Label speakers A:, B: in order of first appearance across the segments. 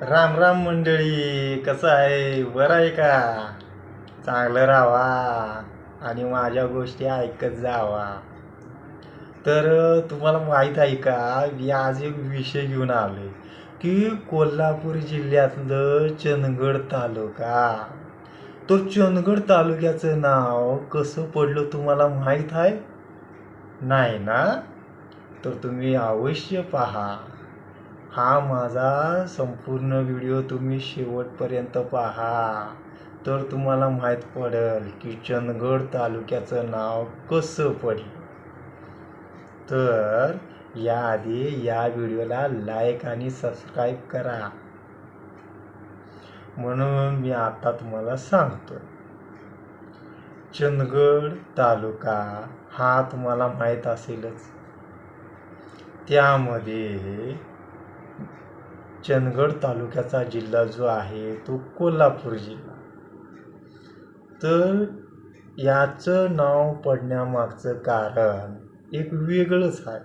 A: राम राम मंडळी, कसं आहे? बरं आहे का? चांगलं राहावा आणि माझ्या गोष्टी ऐकत जावा. तर तुम्हाला माहीत आहे का, मी आज एक विषय घेऊन आलोय की कोल्हापूर जिल्ह्यातलं चंदगड तालुका. तो चंदगड तालुक्याचं नाव कसं पडलं तुम्हाला माहीत आहे? नाही ना? तर तुम्ही अवश्य पहा. हा माझा संपूर्ण व्हिडिओ तुम्ही शेवटपर्यंत पहा, तर तुम्हाला माहीत पडेल की चंदगड तालुक्याचं नाव कसं पडलं. तर याआधी या व्हिडिओला लाईक आणि सबस्क्राईब करा. म्हणून मी आता तुम्हाला सांगतो. चंदगड तालुका हा तुम्हाला माहीत असेलच. त्यामध्ये चंदगड तालुक्याचा जिल्हा जो आहे तो कोल्हापूर जिल्हा. तर याचं नाव पडण्यामागचं कारण एक वेगळंच आहे.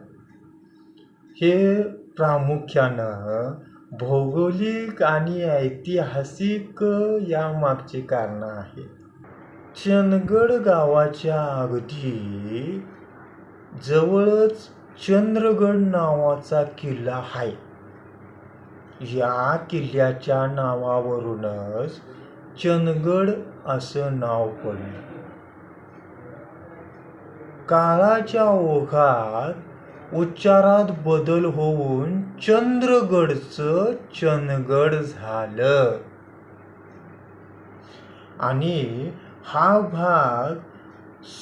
A: हे प्रामुख्यानं भौगोलिक आणि ऐतिहासिक यामागची कारणं आहेत. चंदगड गावाच्या अगदी जवळच चंद्रगड नावाचा किल्ला आहे. या किल्ल्याच्या नावावरूनच चंदगड असं नाव पडलं. काळाच्या ओघात उच्चारात बदल होऊन चंद्रगडचं चंदगड झालं आणि हा भाग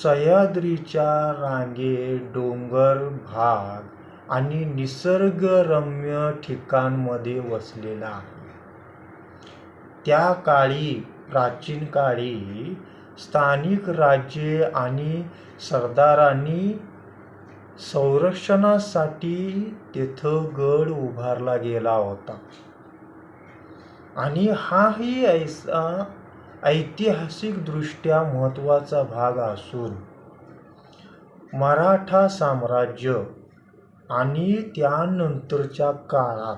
A: सह्याद्रीच्या रांगे, डोंगर भाग आणि निसर्गरम्य ठिकाणमध्ये वसलेला आहे. त्या काळी, प्राचीन काळी स्थानिक राज्ये आणि सरदारांनी संरक्षणासाठी तिथं गड उभारला गेला होता आणि हाही ऐतिहासिकदृष्ट्या महत्त्वाचा भाग असून मराठा साम्राज्य आणि त्यानंतरच्या काळात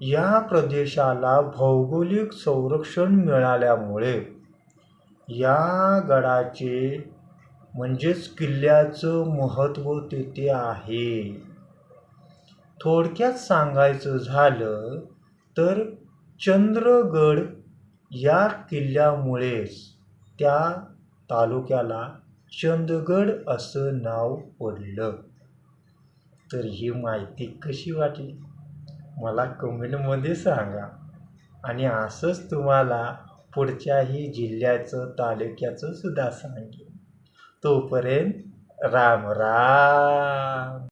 A: या प्रदेशाला भौगोलिक संरक्षण मिळाल्यामुळे या गडाचे म्हणजेच किल्ल्याचं महत्त्व तिथे आहे. थोडक्यात सांगायचं झालं तर चंद्रगड या किल्ल्यामुळेच त्या तालुक्याला चंदगड असं नाव पडलं. तर ही माहिती कशी वाटली मला कमेंटमध्ये सांगा आणि असंच तुम्हाला पुढच्याही जिल्ह्याचं, तालुक्याचं सुद्धा सांगेन. तोपर्यंत राम राम.